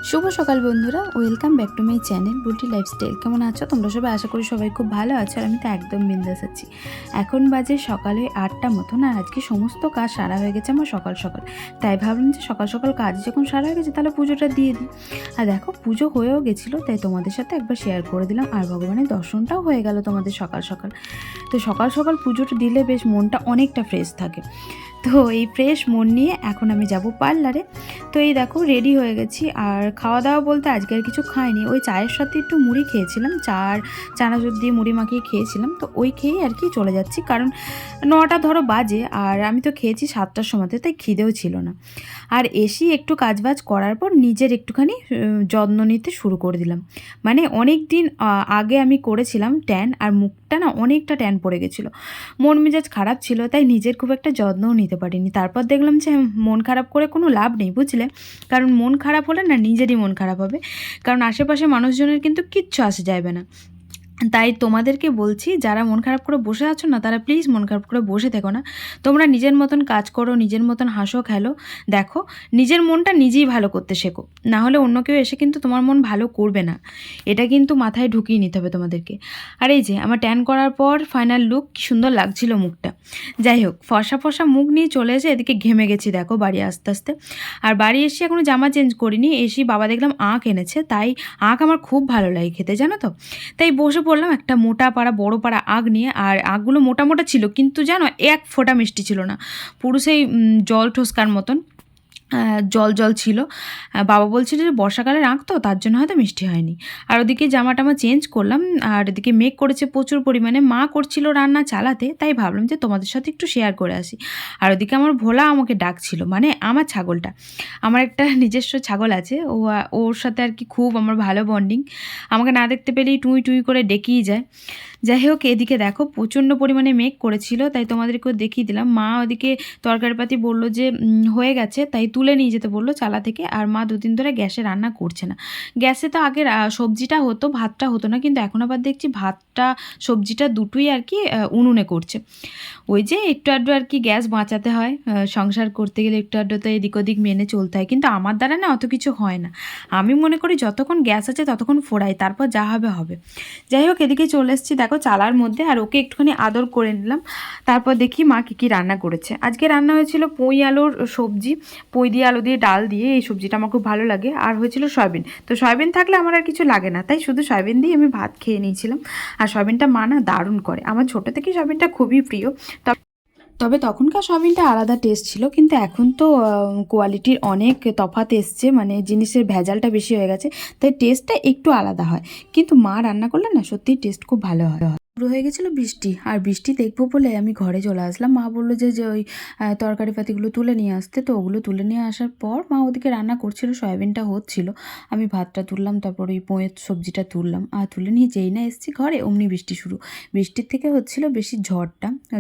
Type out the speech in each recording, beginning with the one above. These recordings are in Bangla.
শুভ সকাল বন্ধুরা, welcome back to my channel বুটি লাইফস্টাইল। কেমন আছো তোমরা সবাই? আশা করি সবাই খুব ভালো আছো। আর আমি তো একদম বিন্দাস আছি। এখন বাজে সকালে 8টা মতন, আর আজকে সমস্ত কাজ সারা হয়ে গেছে আমার সকাল সকাল। তাই ভাবলাম যে সকাল সকাল কাজ যখন সারা হয়ে গেছে তাহলে পুজোটা দিয়ে দিই। আর দেখো, পুজো হয়েও গেছিলো, তাই তোমাদের সাথে একবার শেয়ার করে দিলাম। আর ভগবানের দর্শনটাও হয়ে গেল তোমাদের সকাল সকাল। তো সকাল সকাল পুজোটা দিলে বেশ মনটা অনেকটা ফ্রেশ থাকে। তো এই ফ্রেশ মন নিয়ে এখন আমি যাব পার্লারে। তো এই দেখো রেডি হয়ে গেছি। আর খাওয়া দাওয়া বলতে আজকে আর কিছু খাইনি, ওই চায়ের সাথে একটু মুড়ি খেয়েছিলাম, চানাচুর দিয়ে মুড়ি মাখিয়ে খেয়েছিলাম। তো ওই খেয়েই আর কি চলে যাচ্ছি, কারণ 9টা ধরো বাজে, আর আমি তো খেয়েছি 7টার সময়তে, তাই খিদেও ছিল না। আর এসি একটু কাজবাজ করার পর নিজের একটুখানি যত্ন নিতে শুরু করে দিলাম। মানে অনেক দিন আগে আমি করেছিলাম ট্যান, আর মুখটা না অনেকটা ট্যান পড়ে গেছিলো। মন মেজাজ খারাপ ছিল, তাই নিজের খুব একটা যত্নও নিতে পারিনি। তারপর দেখলাম যে মন খারাপ করে কোনো লাভ নেই, বুঝলে? কারণ মন খারাপ হলে না নিজেরই মন খারাপ হবে, কারণ আশেপাশে মানুষজনের কিন্তু কিচ্ছু আসে যাবে না। তাই তোমাদেরকে বলছি, যারা মন খারাপ করে বসে আছো না, তারা প্লিজ মন খারাপ করে বসে থেকো না। তোমরা নিজের মতন কাজ করো, নিজের মতন হাসো খেলো। দেখো, নিজের মনটা নিজেই ভালো করতে শেখো, না হলে অন্য কেউ এসে কিন্তু তোমার মন ভালো করবে না। এটা কিন্তু মাথায় ঢুকিয়ে নিতে হবে তোমাদেরকে। আর এই যে আমার ট্যান করার পর ফাইনাল লুক, কি সুন্দর লাগছিল মুখটা। যাই হোক, ফর্সা ফর্সা মুখ নিয়ে চলে এসে এদিকে ঘেমে গেছি দেখো বাড়ি আস্তে আস্তে। আর বাড়ি এসে এখনো জামা চেঞ্জ করিনি, এসে বাবা দেখলাম আঁক এনেছে, তাই আঁক আমার খুব ভালো লাগে খেতে, জানো তো। তাই বসে পড়লাম একটা মোটা পাড়া বড় পাড়া আগ নিয়ে। আর আগগুলো মোটা মোটা ছিল, কিন্তু জানো এক ফোঁটা মিষ্টি ছিল না, পুরো সেই জল ঠোসকার মতন জল জল ছিল। বাবা বলছিল যে বর্ষাকালের আঁক তো, তার জন্য হয়তো মিষ্টি হয়নি। আর ওদিকে জামাটা আমার চেঞ্জ করলাম, আর এদিকে মেঘ করেছে প্রচুর পরিমাণে, মা করছিল রান্না চালাতে, তাই ভাবলাম যে তোমাদের সাথে একটু শেয়ার করে আসি। আর ওদিকে আমার ভোলা আমাকে ডাকছিল, মানে আমার ছাগলটা, আমার একটা নিজস্ব ছাগল আছে, ওর সাথে আর কি খুব আমার ভালো বন্ডিং। আমাকে না দেখতে পেলেই টুই টুই করে ডেকেই যায়। যাই হোক, এদিকে দেখো প্রচণ্ড পরিমাণে মেঘ করেছিল, তাই তোমাদেরকেও দেখিয়ে দিলাম। মা ওদিকে তরকারিপাতি বললো যে হয়ে গেছে, তাই তুলে নিয়ে যেতে বললো চালা থেকে। আর মা দুদিন ধরে গ্যাসে রান্না করছে না। গ্যাসে তো আগের সবজিটা হতো, ভাতটা হতো না, কিন্তু এখন আবার দেখছি ভাতটা সবজিটা দুটোই আর কি উনুনে করছে। ওই যে একটু আধটু আর কি গ্যাস বাঁচাতে হয়, সংসার করতে গেলে একটু আধটু তো এদিক ওদিক মেনে চলতে হয়, কিন্তু আমার দ্বারা না অত কিছু হয় না। আমি মনে করি যতক্ষণ গ্যাস আছে ততক্ষণ ফোড়াই, তারপর যা হবে হবে। যাই হোক, এদিকে চলে এসেছি দেখো চালার মধ্যে, আর ওকে একটুখানি আদর করে নিলাম। তারপর দেখি মা কী রান্না করেছে। আজকে রান্না হয়েছিল পুঁই আলুর সবজি, পুঁই দিয়ে আলু দিয়ে ডাল দিয়ে, এই সবজিটা আমার খুব ভালো লাগে। আর হয়েছিল সয়াবিন। তো সয়াবিন থাকলে আমার আর কিছু লাগে না, তাই শুধু সয়াবিন দিয়ে আমি ভাত খেয়ে নিয়েছিলাম। আর সয়াবিনটা মা না দারুণ করে, আমার ছোটো থেকেই সয়াবিনটা খুবই প্রিয়। তবে তখনকার সয়াবিনটা আলাদা টেস্ট ছিল, কিন্তু এখন তো কোয়ালিটির অনেক তফাৎ এসছে, মানে জিনিসের ভেজালটা বেশি হয়ে গেছে, তাই টেস্টটা একটু আলাদা হয়। কিন্তু মা রান্না করলে না সত্যিই টেস্ট খুব ভালো হয়। শুরু হয়ে গেছিলো বৃষ্টি, আর বৃষ্টি দেখবো বলে আমি ঘরে চলে আসলাম। মা বললো যে ওই তরকারি পাতিগুলো তুলে নিয়ে আসতে। তো ওগুলো তুলে নিয়ে আসার পর মা ওদিকে রান্না করছিল, সয়াবিনটা হচ্ছিল, আমি ভাতটা তুললাম, তারপর ওই পোঁয়ের সবজিটা তুললাম। আর তুলে নিয়ে যেই না এসেছি ঘরে, অমনি বৃষ্টি শুরু। বৃষ্টির থেকে হচ্ছিল বেশি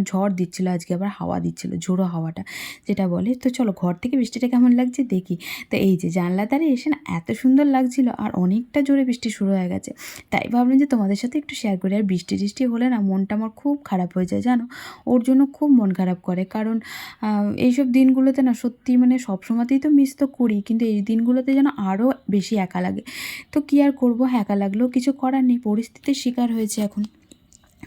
ঝড় দিচ্ছিলো, আজকে আবার হাওয়া দিচ্ছিলো, ঝোড়ো হাওয়াটা যেটা বলে। তো চলো ঘর থেকে বৃষ্টিটা কেমন লাগছে দেখি। তো এই যে জানলা ধারে এসে না এত সুন্দর লাগছিল, আর অনেকটা জোরে বৃষ্টি শুরু হয়ে গেছে, তাই ভাবলাম যে তোমাদের সাথে একটু শেয়ার করি। আর বৃষ্টি হলে না মনটা আমার খুব খারাপ হয়ে যায়, জানো। ওর জন্য খুব মন খারাপ করে, কারণ এইসব দিনগুলোতে না সত্যি মানে সবসময়তেই তো মিস তো করি, কিন্তু এই দিনগুলোতে যেন আরও বেশি একা লাগে। তো কী আর করবো, একা লাগলেও কিছু করার নেই, পরিস্থিতির শিকার হয়েছে এখন।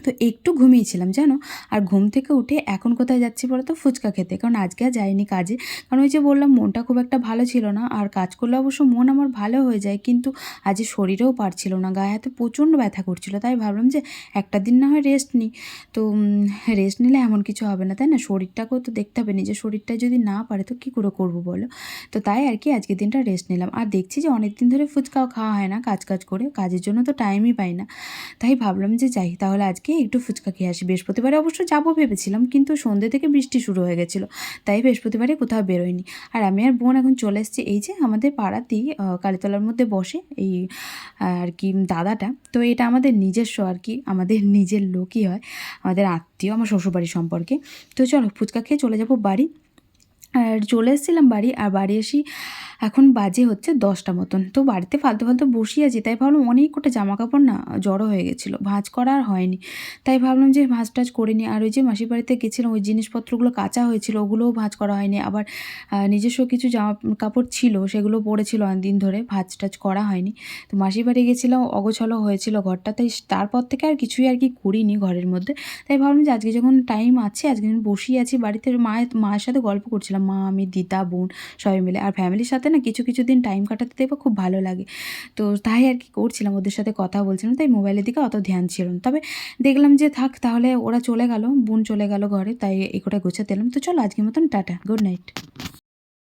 তো একটু ঘুমিয়েছিলাম জানো। আর ঘুম থেকে উঠে এখন কোথায় যাচ্ছি বলো তো, ফুচকা খেতে, কারণ আজকে আর যাইনি কাজে। কারণ ওই যে বললাম মনটা খুব একটা ভালো ছিল না, আর কাজ করলে অবশ্য মন আমার ভালো হয়ে যায়, কিন্তু আজ শরীরেও পারছিল না, গায়ে হাতে প্রচণ্ড ব্যথা করছিল। তাই ভাবলাম যে একটা দিন না হয় রেস্ট নিই। তো রেস্ট নিলে এমন কিছু হবে না, তাই না? শরীরটাকেও তো দেখতে হবে, নিজের শরীরটা যদি না পারে তো কী করে করবো বলো। তো তাই আর কি আজকের দিনটা রেস্ট নিলাম। আর দেখছি যে অনেক দিন ধরে ফুচকাও খাওয়া হয় না, কাজ করে, কাজের জন্য তো টাইমই পাই না। তাই ভাবলাম যে যাই তাহলে আজকে একটু ফুচকা খেয়ে আসি। বৃহস্পতিবারে অবশ্য যাবো ভেবেছিলাম, কিন্তু সন্ধ্যে থেকে বৃষ্টি শুরু হয়ে গেছিলো, তাই বৃহস্পতিবারে কোথাও বেরোয়নি। আর আমি আর বোন এখন চলে এসেছি এই যে আমাদের পাড়াতেই কালীতলার মধ্যে বসে এই আর কি দাদাটা। তো এটা আমাদের নিজস্ব আর কি, আমাদের নিজের লোকই হয়, আমাদের আত্মীয়, আমার শ্বশুরবাড়ির সম্পর্কে। তো চলো ফুচকা খেয়ে চলে যাবো বাড়ি। আর চলে এসেছিলাম বাড়ি, আর বাড়ি এসে এখন বাজে হচ্ছে 10টা মতন। তো বাড়িতে ফালতু, ফালতু বসেই আছি। তাই ভাবলাম অনেক কটা জামাকাপড় না জড়ো হয়ে গেছিলো। ভাঁজ করা আর হয়নি। তাই ভাবলাম যে ভাঁজ-টাজ করে নিই। আর ওই যে মাসির বাড়িতে গেছিলাম ওই জিনিসপত্রগুলো কাচা হয়েছিল, ওগুলোও ভাঁজ করা হয়নি। আবার নিজস্ব কিছু জামা কাপড় ছিল সেগুলো পড়েছিল অনেকদিন ধরে, ভাঁজ-টাজ করা হয়নি। তো মাসির বাড়ি গেছিলাম, অগোছালো হয়েছিল ঘরটা। তাই তারপর থেকে আর কিছুই আর কি করিনি ঘরের মধ্যে। তাই ভাবলাম যে আজকে যখন টাইম আছে, আজকে যখন বসেই আছি বাড়িতে, মায়ের সাথে গল্প করছিলাম। মা, আমি, দিদা, বোন সবাই মিলে। আর ফ্যামিলির সাথে না কিছু, কিছু দিন টাইম কাটাতে দেখবা খুব ভালো লাগে। তো তাই আর কি করছিলাম, ওদের সাথে কথা বলছিলাম। তাই মোবাইলের দিকে অত ধ্যান ছিল না। তবে দেখলাম যে থাক তাহলে ওরা চলে গেল, বোন চলে গেল ঘরে। তাই এই কটা গোছাতে এলাম। তো চলো আজকের মতন টাটা, গুড নাইট।